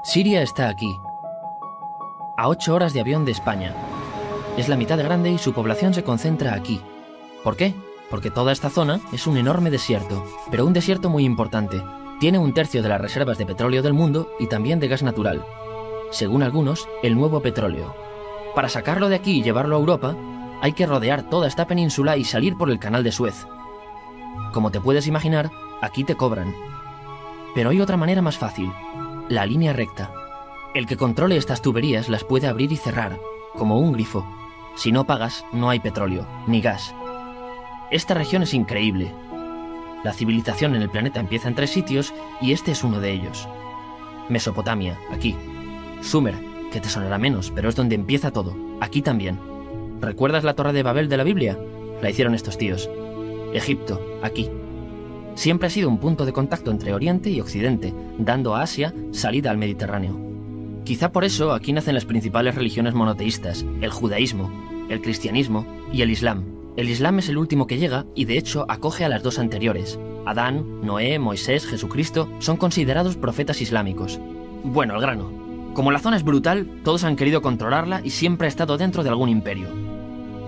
Siria está aquí, a 8 horas de avión de España. Es la mitad de grande y su población se concentra aquí. ¿Por qué? Porque toda esta zona es un enorme desierto, pero un desierto muy importante. Tiene 1/3 de las reservas de petróleo del mundo y también de gas natural. Según algunos, el nuevo petróleo. Para sacarlo de aquí y llevarlo a Europa, hay que rodear toda esta península y salir por el canal de Suez. Como te puedes imaginar, aquí te cobran. Pero hay otra manera más fácil, la línea recta. El que controle estas tuberías las puede abrir y cerrar, como un grifo. Si no pagas, no hay petróleo, ni gas. Esta región es increíble. La civilización en el planeta empieza en 3 sitios y este es uno de ellos. Mesopotamia, aquí. Sumer, que te sonará menos, pero es donde empieza todo, aquí también. ¿Recuerdas la Torre de Babel de la Biblia? La hicieron estos tíos. Egipto, aquí. Siempre ha sido un punto de contacto entre Oriente y Occidente, dando a Asia salida al Mediterráneo. Quizá por eso aquí nacen las principales religiones monoteístas, el judaísmo, el cristianismo y el islam. El islam es el último que llega y de hecho acoge a las 2 anteriores. Adán, Noé, Moisés, Jesucristo son considerados profetas islámicos. Bueno, al grano. Como la zona es brutal, todos han querido controlarla y siempre ha estado dentro de algún imperio.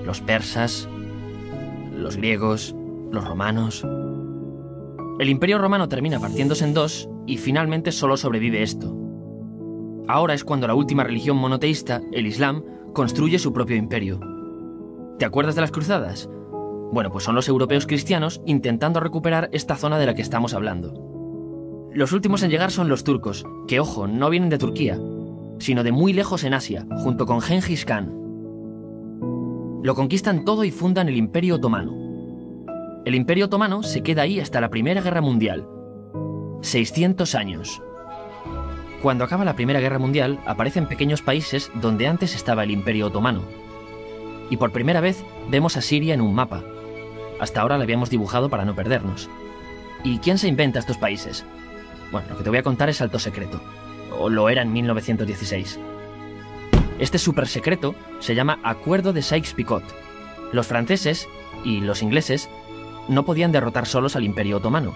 Los persas, los griegos, los romanos. El imperio romano termina partiéndose en 2 y finalmente solo sobrevive esto. Ahora es cuando la última religión monoteísta, el islam, construye su propio imperio. ¿Te acuerdas de las cruzadas? Bueno, pues son los europeos cristianos intentando recuperar esta zona de la que estamos hablando. Los últimos en llegar son los turcos, que ojo, no vienen de Turquía, sino de muy lejos en Asia, junto con Gengis Khan. Lo conquistan todo y fundan el Imperio Otomano. El Imperio Otomano se queda ahí hasta la Primera Guerra Mundial. 600 años. Cuando acaba la Primera Guerra Mundial, aparecen pequeños países donde antes estaba el Imperio Otomano. Y por primera vez vemos a Siria en un mapa. Hasta ahora la habíamos dibujado para no perdernos. ¿Y quién se inventa estos países? Bueno, lo que te voy a contar es alto secreto. O lo era en 1916. Este súper secreto se llama Acuerdo de Sykes-Picot. Los franceses y los ingleses no podían derrotar solos al Imperio Otomano.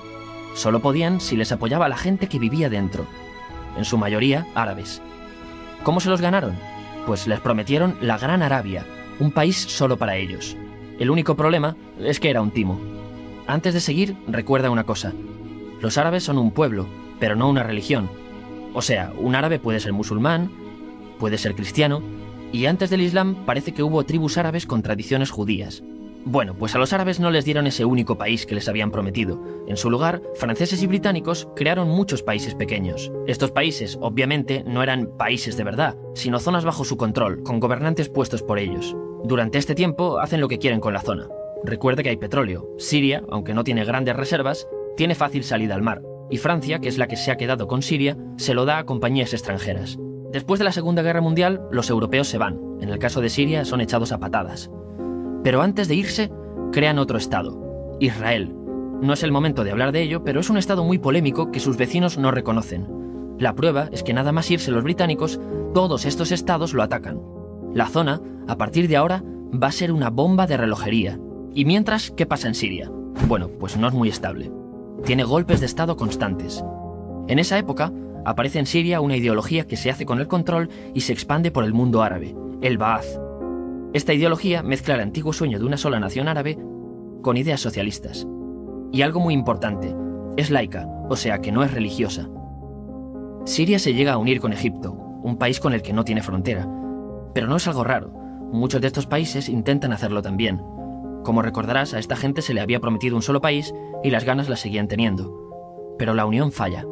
Solo podían si les apoyaba la gente que vivía dentro. En su mayoría, árabes. ¿Cómo se los ganaron? Pues les prometieron la Gran Arabia, un país solo para ellos. El único problema es que era un timo. Antes de seguir, recuerda una cosa. Los árabes son un pueblo, pero no una religión. O sea, un árabe puede ser musulmán, puede ser cristiano, y antes del Islam parece que hubo tribus árabes con tradiciones judías. Bueno, pues a los árabes no les dieron ese único país que les habían prometido. En su lugar, franceses y británicos crearon muchos países pequeños. Estos países, obviamente, no eran países de verdad, sino zonas bajo su control, con gobernantes puestos por ellos. Durante este tiempo hacen lo que quieren con la zona. Recuerde que hay petróleo. Siria, aunque no tiene grandes reservas, tiene fácil salida al mar. Y Francia, que es la que se ha quedado con Siria, se lo da a compañías extranjeras. Después de la Segunda Guerra Mundial, los europeos se van. En el caso de Siria, son echados a patadas. Pero antes de irse, crean otro estado, Israel. No es el momento de hablar de ello, pero es un estado muy polémico que sus vecinos no reconocen. La prueba es que nada más irse los británicos, todos estos estados lo atacan. La zona, a partir de ahora, va a ser una bomba de relojería. Y mientras, ¿qué pasa en Siria? Bueno, pues no es muy estable. Tiene golpes de estado constantes. En esa época, aparece en Siria una ideología que se hace con el control y se expande por el mundo árabe, el Ba'ath. Esta ideología mezcla el antiguo sueño de una sola nación árabe con ideas socialistas. Y algo muy importante, es laica, o sea que no es religiosa. Siria se llega a unir con Egipto, un país con el que no tiene frontera. Pero no es algo raro, muchos de estos países intentan hacerlo también. Como recordarás, a esta gente se le había prometido un solo país y las ganas las seguían teniendo. Pero la unión falla.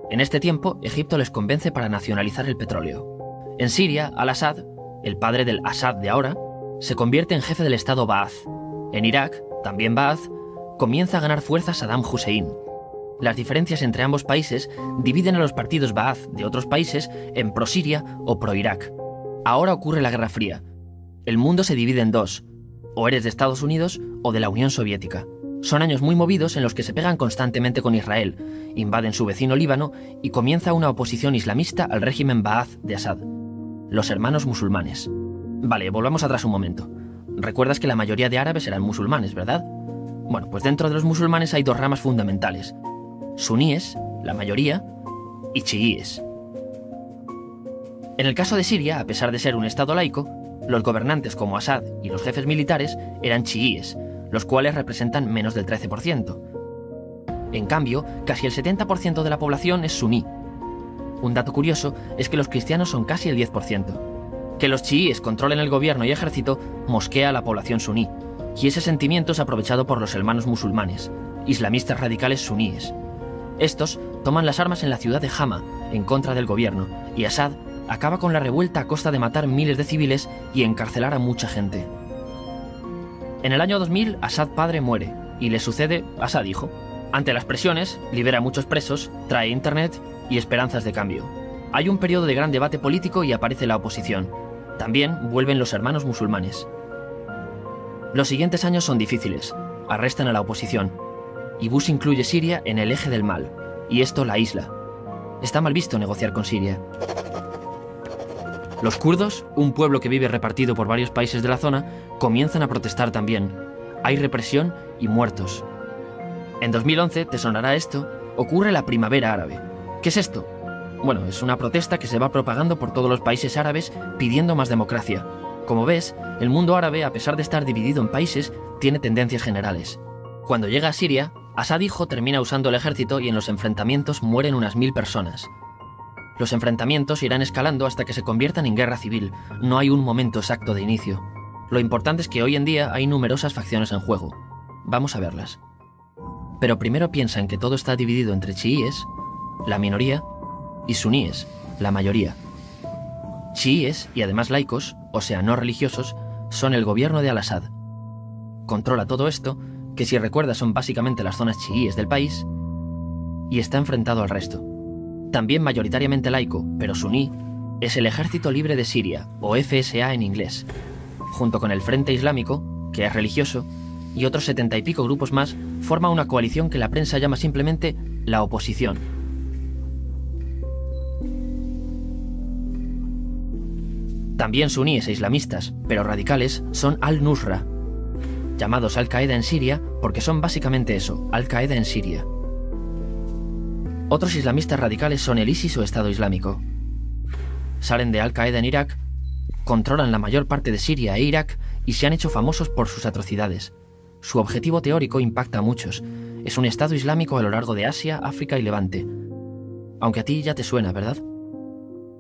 En este tiempo, Egipto les convence para nacionalizar el petróleo. En Siria, Al-Assad, el padre del Assad de ahora, se convierte en jefe del estado Ba'ath. En Irak, también Ba'ath, comienza a ganar fuerza Saddam Hussein. Las diferencias entre ambos países dividen a los partidos Ba'ath de otros países en pro-Siria o pro-Irak. Ahora ocurre la Guerra Fría. El mundo se divide en 2. O eres de Estados Unidos o de la Unión Soviética. Son años muy movidos en los que se pegan constantemente con Israel, invaden su vecino Líbano y comienza una oposición islamista al régimen Ba'ath de Assad. Los hermanos musulmanes. Vale, volvamos atrás un momento. Recuerdas que la mayoría de árabes eran musulmanes, ¿verdad? Bueno, pues dentro de los musulmanes hay 2 ramas fundamentales. Suníes, la mayoría, y chiíes. En el caso de Siria, a pesar de ser un estado laico, los gobernantes como Assad y los jefes militares eran chiíes, los cuales representan menos del 13%. En cambio, casi el 70% de la población es suní. Un dato curioso es que los cristianos son casi el 10%. Que los chiíes controlen el gobierno y ejército mosquea a la población suní, y ese sentimiento es aprovechado por los hermanos musulmanes, islamistas radicales suníes. Estos toman las armas en la ciudad de Hama, en contra del gobierno, y Assad acaba con la revuelta a costa de matar miles de civiles y encarcelar a mucha gente. En el año 2000, Assad padre muere, y le sucede Assad hijo. Ante las presiones, libera a muchos presos, trae internet y esperanzas de cambio. Hay un periodo de gran debate político y aparece la oposición. También vuelven los hermanos musulmanes. Los siguientes años son difíciles. Arrestan a la oposición. Y Bush incluye Siria en el eje del mal, y esto la aísla. Está mal visto negociar con Siria. Los kurdos, un pueblo que vive repartido por varios países de la zona, comienzan a protestar también. Hay represión y muertos. En 2011, te sonará esto, ocurre la Primavera Árabe. ¿Qué es esto? Bueno, es una protesta que se va propagando por todos los países árabes pidiendo más democracia. Como ves, el mundo árabe, a pesar de estar dividido en países, tiene tendencias generales. Cuando llega a Siria, Assad hijo termina usando el ejército y en los enfrentamientos mueren unas 1000 personas. Los enfrentamientos irán escalando hasta que se conviertan en guerra civil. No hay un momento exacto de inicio. Lo importante es que hoy en día hay numerosas facciones en juego. Vamos a verlas. Pero primero piensa en que todo está dividido entre chiíes, la minoría, y suníes, la mayoría. Chiíes, y además laicos, o sea, no religiosos, son el gobierno de Al-Assad. Controla todo esto, que si recuerdas son básicamente las zonas chiíes del país, y está enfrentado al resto. También mayoritariamente laico, pero suní, es el Ejército Libre de Siria, o FSA en inglés, junto con el Frente Islámico, que es religioso, y otros 70 y pico grupos más, forma una coalición que la prensa llama simplemente la oposición. También suníes e islamistas, pero radicales, son Al-Nusra, llamados Al-Qaeda en Siria porque son básicamente eso, Al-Qaeda en Siria. Otros islamistas radicales son el ISIS o Estado Islámico. Salen de Al-Qaeda en Irak, controlan la mayor parte de Siria e Irak y se han hecho famosos por sus atrocidades. Su objetivo teórico impacta a muchos. Es un Estado Islámico a lo largo de Asia, África y Levante. Aunque a ti ya te suena, ¿verdad?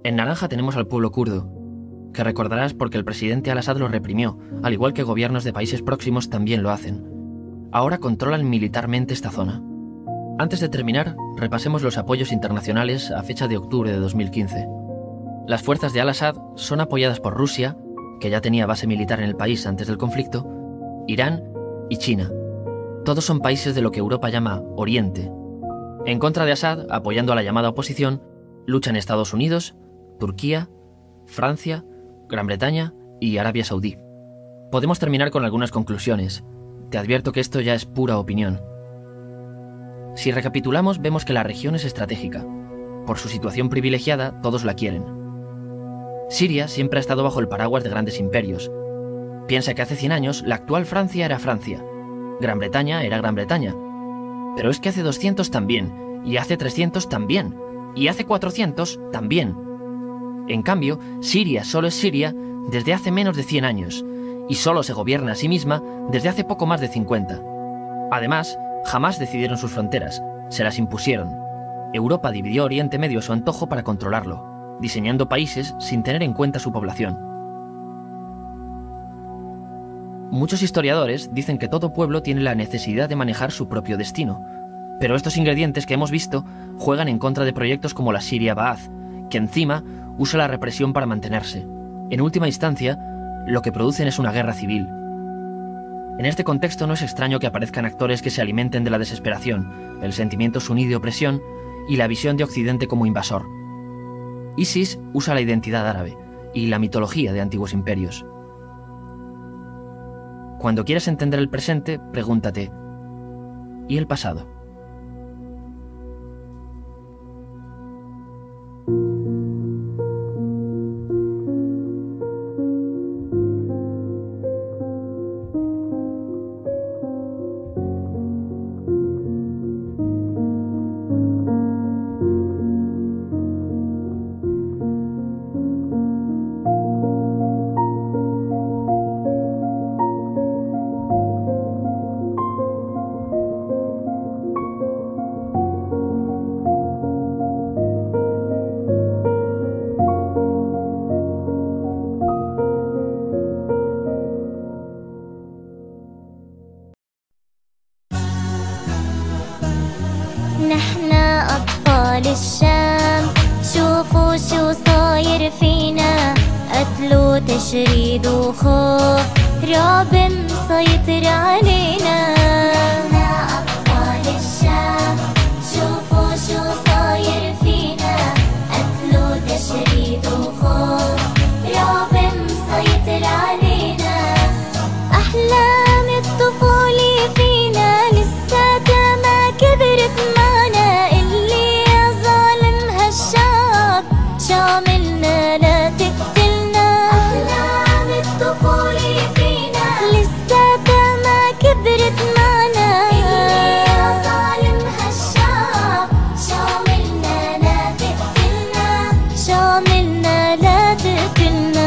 En naranja tenemos al pueblo kurdo, que recordarás porque el presidente Al-Assad lo reprimió, al igual que gobiernos de países próximos también lo hacen. Ahora controlan militarmente esta zona. Antes de terminar, repasemos los apoyos internacionales a fecha de octubre de 2015. Las fuerzas de Al-Assad son apoyadas por Rusia, que ya tenía base militar en el país antes del conflicto, Irán y China. Todos son países de lo que Europa llama Oriente. En contra de Assad, apoyando a la llamada oposición, luchan Estados Unidos, Turquía, Francia, Gran Bretaña y Arabia Saudí. Podemos terminar con algunas conclusiones. Te advierto que esto ya es pura opinión. Si recapitulamos, vemos que la región es estratégica. Por su situación privilegiada, todos la quieren. Siria siempre ha estado bajo el paraguas de grandes imperios. Piensa que hace 100 años la actual Francia era Francia. Gran Bretaña era Gran Bretaña. Pero es que hace 200 también, y hace 300 también, y hace 400 también. En cambio, Siria solo es Siria desde hace menos de 100 años, y solo se gobierna a sí misma desde hace poco más de 50. Además, jamás decidieron sus fronteras, se las impusieron. Europa dividió Oriente Medio a su antojo para controlarlo, diseñando países sin tener en cuenta su población. Muchos historiadores dicen que todo pueblo tiene la necesidad de manejar su propio destino, pero estos ingredientes que hemos visto juegan en contra de proyectos como la Siria Ba'ath, que encima usa la represión para mantenerse. En última instancia, lo que producen es una guerra civil. En este contexto no es extraño que aparezcan actores que se alimenten de la desesperación, el sentimiento suní de opresión y la visión de Occidente como invasor. ISIS usa la identidad árabe y la mitología de antiguos imperios. Cuando quieras entender el presente, pregúntate, ¿y el pasado? أطفال الشام، شوفوا شو صاير فينا، قتل وتشريد وخوف، رعب مسيطر علينا. احنا أطفال الشام، شوفوا شو صاير فينا، قتل وتشريد وخوف، رعب مسيطر علينا. أحلام الطفولة فينا لساتها ما كبرت معنا، اللي يا ظالم هالشعب شو عملنا لا تقتلنا. أحلام الطفولة فينا لساتها ما كبرت معنا، اللي يا ظالم هالشعب شو عملنا لا تقتلنا، شو عملنا لا تقتلنا.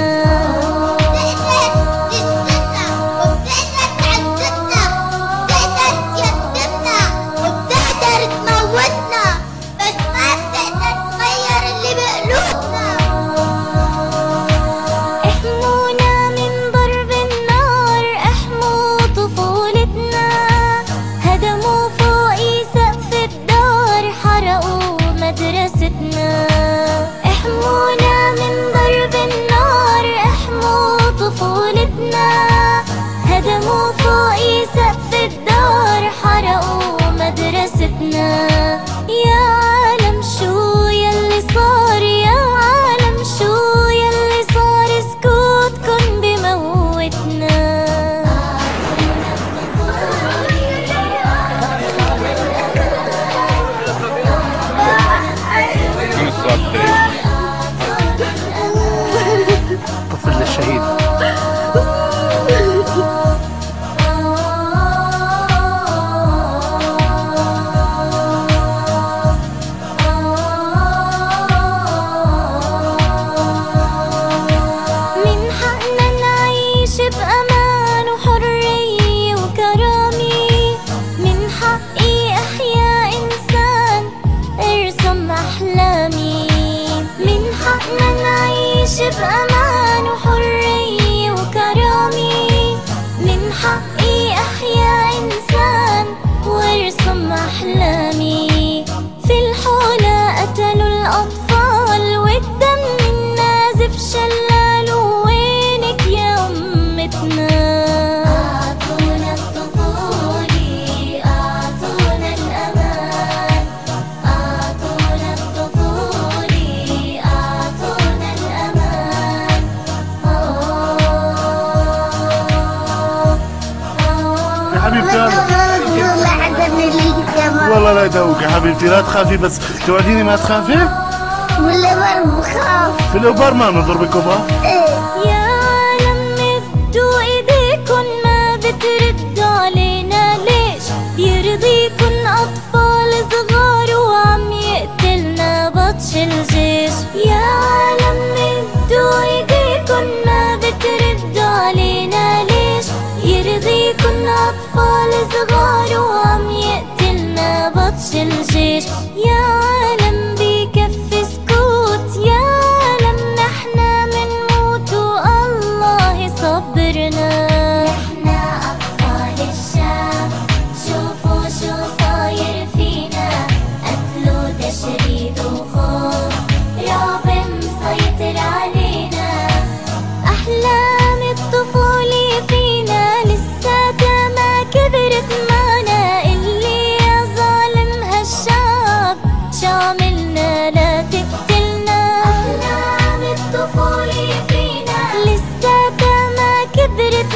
احمونا من ضرب النار، احموا طفولتنا، هدموا فوقي سقف الدار، حرقوا مدرستنا. يا عالم شو يلي صار، يا عالم شو يلي صار، سكوتكن بموتنا. طفل للشهيد. من حقنا نعيش بأمان وحرية وكرامة، من حقي أحيا إنسان ارسم أحلامي، من حقنا نعيش بأمان وحرية وكرامة، من حقي أحيا إنسان وارسم أحلامي. في الحولة قتلوا الأطفال والدم النازف شلالوا، وينك يا أمتنا؟ أعطونا الطفولة، أعطونا الأمان، أعطونا الطفولة، أعطونا الأمان. يا حبيبتي والله عذبني لي كمان. والله لا يدوق يا حبيبتي، لا تخافي، بس توعديني ما تخافي. ولا برضه بخاف. في الأوبار ما نضربك أوبار. ايه. يا عالم مدوا ايديكن ما بتردوا علينا ليش؟ بيرضيكن اطفال صغار وعم يقتلنا بطش الجيش. يا عالم مدوا ايديكن ما بتردوا علينا ليش؟ يرضيكن اطفال صغار وعم يقتلنا بطش الجيش. يا عالم بكفي سكوت، يا عالم نحنا منموت والله يصبرنا. نحنا أطفال الشام، شوفوا شو صاير فينا، قتل وتشريد وخوف، رعب مسيطر علينا. أحلام الطفولة فينا لساتها ما كبرت معنا، اللي يا ظالم هالشعب شو عملنا لا تقتلنا. أحلام الطفولة فينا لساتها ما كبرت